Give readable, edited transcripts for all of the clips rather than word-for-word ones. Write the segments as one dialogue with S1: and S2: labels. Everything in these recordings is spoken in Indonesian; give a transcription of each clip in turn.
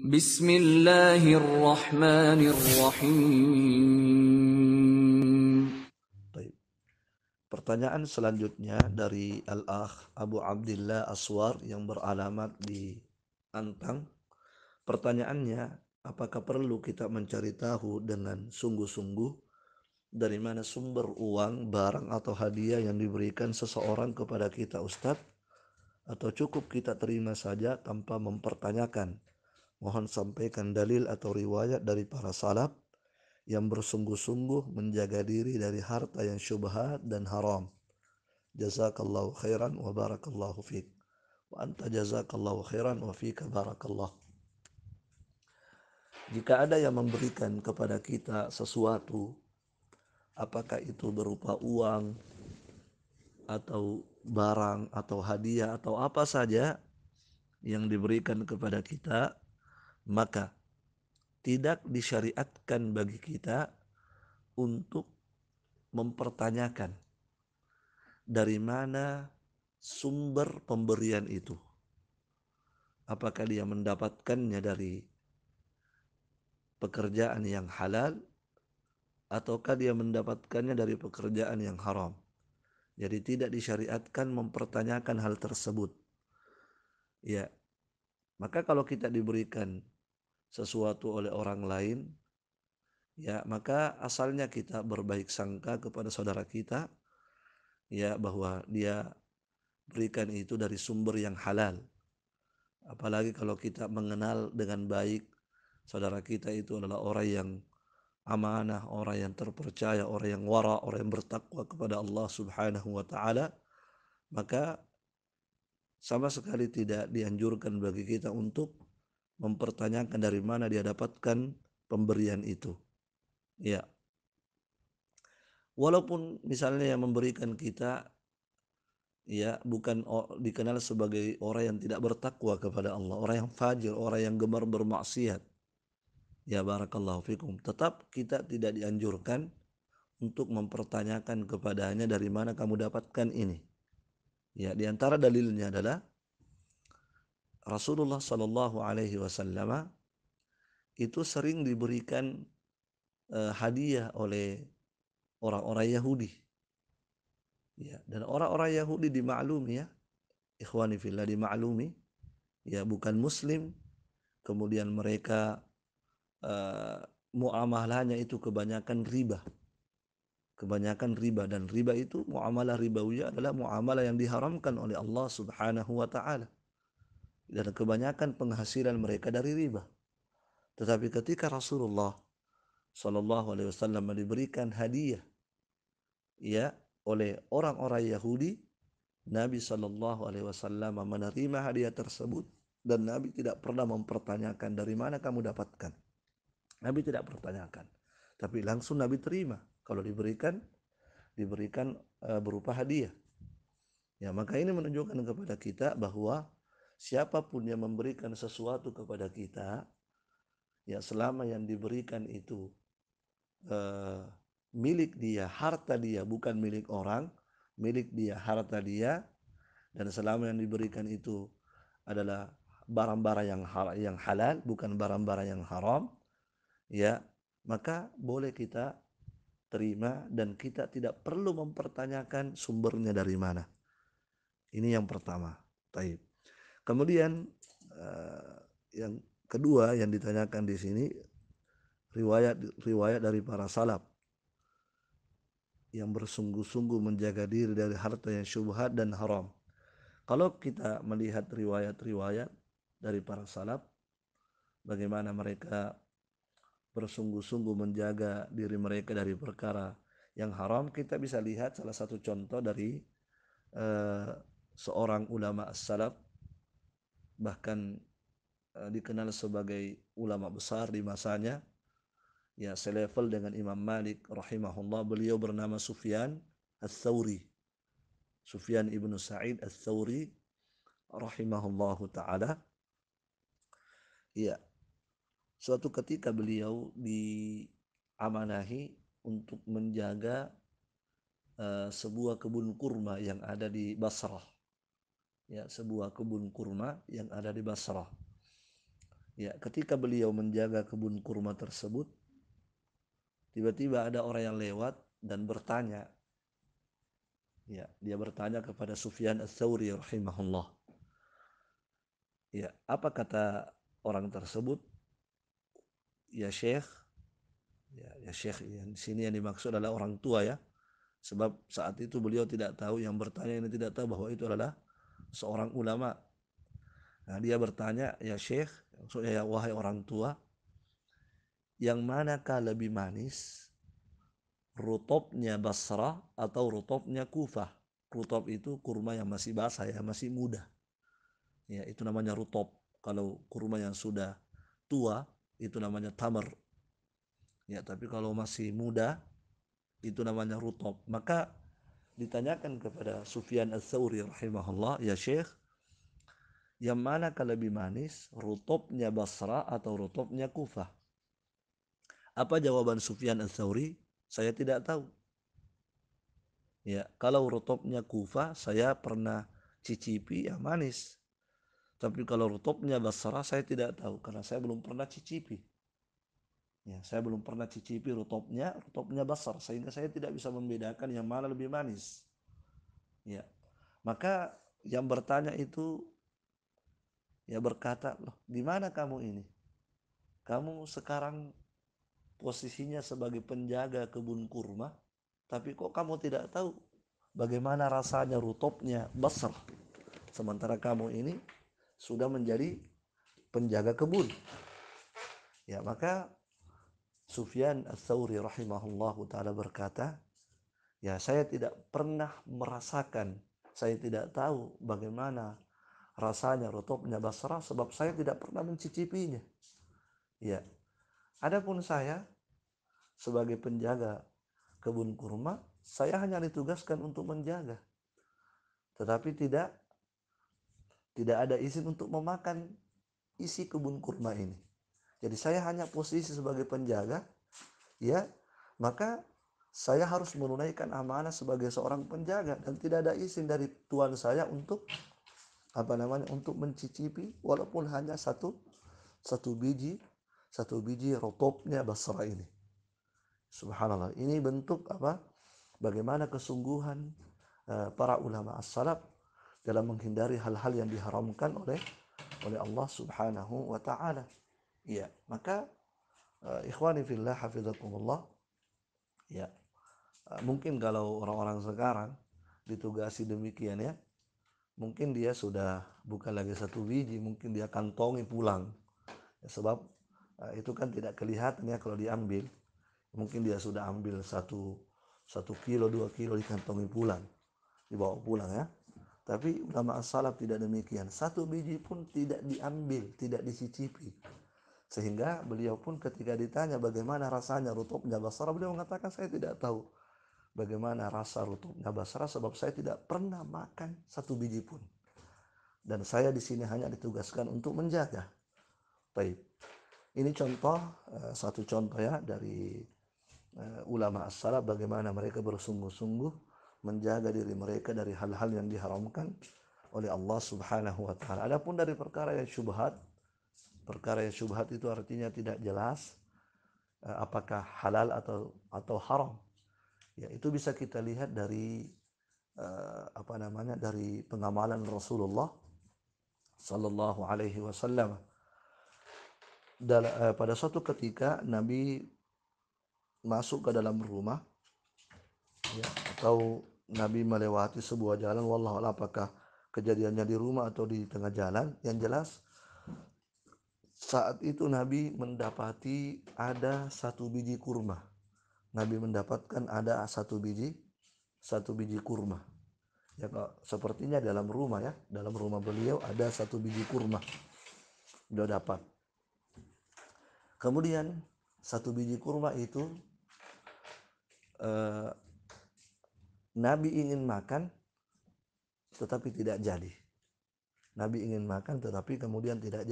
S1: Bismillahirrahmanirrahim.
S2: Baik. Pertanyaan selanjutnya dari Al-Akh Abu Abdillah Aswar yang beralamat di Antang. Pertanyaannya, apakah perlu kita mencari tahu dengan sungguh-sungguh dari mana sumber uang, barang atau hadiah yang diberikan seseorang kepada kita, Ustadz? Atau cukup kita terima saja tanpa mempertanyakan? Mohon sampaikan dalil atau riwayat dari para salaf yang bersungguh-sungguh menjaga diri dari harta yang syubhat dan haram. Jazakallahu khairan wa barakallahu fiik. Wa anta jazakallahu khairan wa fika barakallah. Jika ada yang memberikan kepada kita sesuatu, apakah itu berupa uang atau barang atau hadiah atau apa saja yang diberikan kepada kita, maka tidak disyariatkan bagi kita untuk mempertanyakan dari mana sumber pemberian itu. Apakah dia mendapatkannya dari pekerjaan yang halal ataukah dia mendapatkannya dari pekerjaan yang haram. Jadi tidak disyariatkan mempertanyakan hal tersebut. Ya, maka kalau kita diberikan sesuatu oleh orang lain, ya maka asalnya kita berbaik sangka kepada saudara kita, ya bahwa dia berikan itu dari sumber yang halal. Apalagi kalau kita mengenal dengan baik saudara kita itu adalah orang yang amanah, orang yang terpercaya, orang yang wara, orang yang bertakwa kepada Allah Subhanahu wa taala, maka sama sekali tidak dianjurkan bagi kita untuk mempertanyakan dari mana dia dapatkan pemberian itu. Ya. Walaupun misalnya yang memberikan kita ya bukan dikenal sebagai orang yang tidak bertakwa kepada Allah, orang yang fajir, orang yang gemar bermaksiat. Ya barakallahu fikum. Tetap kita tidak dianjurkan untuk mempertanyakan kepadanya dari mana kamu dapatkan ini. Ya, di antara dalilnya adalah Rasulullah Shallallahu Alaihi Wasallam itu sering diberikan hadiah oleh orang-orang Yahudi. Ya, dan orang-orang Yahudi dimaklumi ya, ikhwani fillah dimaklumi, ya bukan Muslim, kemudian mereka muamalahnya itu kebanyakan riba. Kebanyakan riba, dan riba itu muamalah ribawiyah adalah muamalah yang diharamkan oleh Allah Subhanahu wa taala. Dan kebanyakan penghasilan mereka dari riba. Tetapi ketika Rasulullah Shallallahu alaihi wasallam diberikan hadiah ya oleh orang-orang Yahudi, Nabi Shallallahu alaihi wasallam menerima hadiah tersebut dan Nabi tidak pernah mempertanyakan dari mana kamu dapatkan. Nabi tidak pertanyakan, tapi langsung Nabi terima kalau diberikan berupa hadiah. Ya, maka ini menunjukkan kepada kita bahwa siapapun yang memberikan sesuatu kepada kita, ya selama yang diberikan itu milik dia, harta dia, bukan milik orang, milik dia, harta dia, dan selama yang diberikan itu adalah barang-barang yang halal, bukan barang-barang yang haram, ya maka boleh kita terima dan kita tidak perlu mempertanyakan sumbernya dari mana. Ini yang pertama. Taib. Kemudian yang kedua yang ditanyakan di sini riwayat dari para salaf yang bersungguh-sungguh menjaga diri dari harta yang syubhat dan haram. Kalau kita melihat riwayat-riwayat dari para salaf, bagaimana mereka bersungguh-sungguh menjaga diri mereka dari perkara yang haram, kita bisa lihat salah satu contoh dari seorang ulama as-salaf, bahkan dikenal sebagai ulama besar di masanya, ya selevel dengan Imam Malik rahimahullah. Beliau bernama Sufyan Ats-Tsauri, Sufyan ibnu Sa'id Ats-Tsauri rahimahullahu taala. Ya, suatu ketika beliau diamanahi untuk menjaga sebuah kebun kurma yang ada di Basrah. Ya, sebuah kebun kurma yang ada di Basrah. Ya, ketika beliau menjaga kebun kurma tersebut, tiba-tiba ada orang yang lewat dan bertanya. Ya, dia bertanya kepada Sufyan Ats-Tsauri rahimahullah. Ya, apa kata orang tersebut? Ya Syekh, ya Syekh, yang sini yang dimaksud adalah orang tua ya. Sebab saat itu beliau tidak tahu, yang bertanya ini tidak tahu bahwa itu adalah seorang ulama. Nah, dia bertanya, ya Syekh, maksudnya ya wahai orang tua, yang manakah lebih manis? Rutobnya Basrah atau rutobnya Kufah? Rutob itu kurma yang masih basah ya, masih muda. Ya, itu namanya rutob. Kalau kurma yang sudah tua, itu namanya tamar. Ya, tapi kalau masih muda, itu namanya rutob. Maka ditanyakan kepada Sufyan Ats-Tsauri rahimahullah, ya Syekh, yang manakah lebih manis, rutobnya Basrah atau rutobnya Kufah? Apa jawaban Sufyan Ats-Tsauri? Saya tidak tahu. Ya, kalau rutobnya Kufah saya pernah cicipi yang manis. Tapi kalau rutobnya Basrah saya tidak tahu karena saya belum pernah cicipi. Ya, saya belum pernah cicipi rutobnya Basrah sehingga saya tidak bisa membedakan yang mana lebih manis. Ya. Maka yang bertanya itu ya berkata, "Loh, di mana kamu ini? Kamu sekarang posisinya sebagai penjaga kebun kurma, tapi kok kamu tidak tahu bagaimana rasanya rutobnya Basrah? Sementara kamu ini sudah menjadi penjaga kebun." Ya, maka Sufyan Ats-Tsauri rahimahullahu taala berkata, ya saya tidak pernah merasakan, saya tidak tahu bagaimana rasanya rutobnya Basrah sebab saya tidak pernah mencicipinya. Ya, adapun saya sebagai penjaga kebun kurma, saya hanya ditugaskan untuk menjaga. Tetapi tidak ada izin untuk memakan isi kebun kurma ini. Jadi saya hanya posisi sebagai penjaga, ya, maka saya harus menunaikan amanah sebagai seorang penjaga dan tidak ada izin dari tuan saya untuk untuk mencicipi walaupun hanya satu biji rotopnya Basrah ini. Subhanallah, ini bentuk bagaimana kesungguhan para ulama as-salaf dalam menghindari hal-hal yang diharamkan oleh Allah Subhanahu wa taala. Iya, maka ikhwani fillah hafizakumullah, ya, mungkin kalau orang-orang sekarang ditugasi demikian ya, mungkin dia sudah bukan lagi satu biji, mungkin dia kantongi pulang. Ya, sebab itu kan tidak kelihatan ya kalau diambil. Mungkin dia sudah ambil satu kilo, 2 kilo dikantongi pulang, dibawa pulang ya. Tapi ulama as-salaf tidak demikian. Satu biji pun tidak diambil, tidak dicicipi. Sehingga beliau pun ketika ditanya bagaimana rasanya rutubnya Basrah, beliau mengatakan saya tidak tahu bagaimana rasa rutubnya Basrah sebab saya tidak pernah makan satu biji pun. Dan saya di sini hanya ditugaskan untuk menjaga. Baik. Ini satu contoh ya dari ulama as-salaf bagaimana mereka bersungguh-sungguh menjaga diri mereka dari hal-hal yang diharamkan oleh Allah Subhanahu wa taala. Adapun dari perkara yang syubhat itu artinya tidak jelas apakah halal atau haram. Ya, itu bisa kita lihat dari dari pengamalan Rasulullah sallallahu alaihi wasallam. Pada suatu ketika Nabi masuk ke dalam rumah, ya, atau Nabi melewati sebuah jalan, wallahu a'lam apakah kejadiannya di rumah atau di tengah jalan. Yang jelas saat itu Nabi mendapati ada satu biji kurma. Nabi mendapatkan ada satu biji kurma. Ya, sepertinya dalam rumah ya, dalam rumah beliau ada satu biji kurma. Beliau dapat. Kemudian satu biji kurma itu Nabi ingin makan tetapi tidak jadi. Nabi ingin makan tetapi kemudian tidak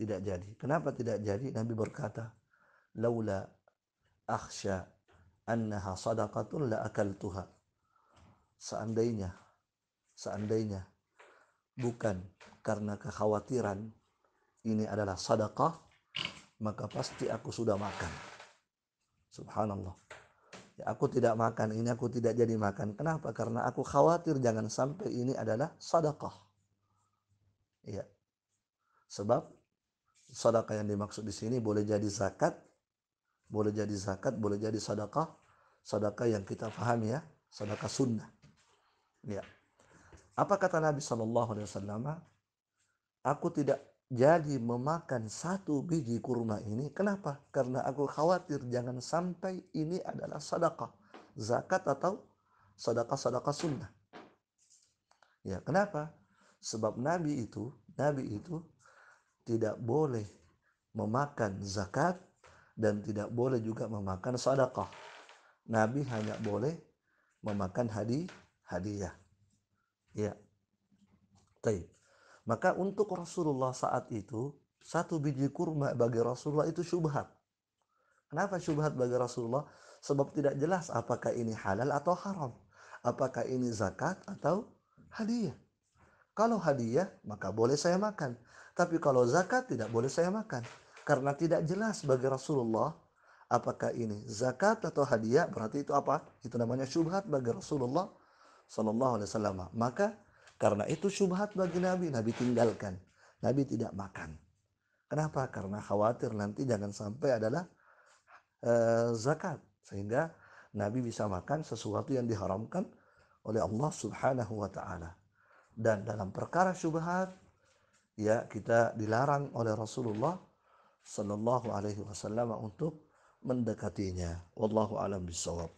S2: jadi. Kenapa tidak jadi? Nabi berkata, "Laula akhsha annaha sadaqatun la akaltuha." Seandainya bukan karena kekhawatiran ini adalah sedekah, maka pasti aku sudah makan. Subhanallah. Ya, aku tidak makan ini, aku tidak jadi makan. Kenapa? Karena aku khawatir jangan sampai ini adalah sedekah. Ya, sebab sedekah yang dimaksud di sini boleh jadi zakat, boleh jadi sedekah, sedekah yang kita pahami ya, sedekah sunnah. Ya. Apa kata Nabi Shallallahu Alaihi Wasallam? Aku tidak jadi memakan satu biji kurma ini. Kenapa? Karena aku khawatir jangan sampai ini adalah sedekah, zakat atau sedekah sunnah. Ya, kenapa? Sebab Nabi itu tidak boleh memakan zakat dan tidak boleh juga memakan sedekah. Nabi hanya boleh memakan hadiah. Ya. Baik. Maka untuk Rasulullah saat itu, satu biji kurma bagi Rasulullah itu syubhat. Kenapa syubhat bagi Rasulullah? Sebab tidak jelas apakah ini halal atau haram. Apakah ini zakat atau hadiah. Kalau hadiah, maka boleh saya makan. Tapi kalau zakat, tidak boleh saya makan. Karena tidak jelas bagi Rasulullah apakah ini zakat atau hadiah, berarti itu apa? Itu namanya syubhat bagi Rasulullah Sallallahu Alaihi Wasallam. Maka karena itu syubhat bagi Nabi, Nabi tinggalkan. Nabi tidak makan. Kenapa? Karena khawatir nanti jangan sampai adalah zakat. Sehingga Nabi bisa makan sesuatu yang diharamkan oleh Allah Subhanahu wa Ta'ala. Dan dalam perkara syubhat, ya, kita dilarang oleh Rasulullah Sallallahu Alaihi Wasallam untuk mendekatinya. Wallahu a'lam bishawab.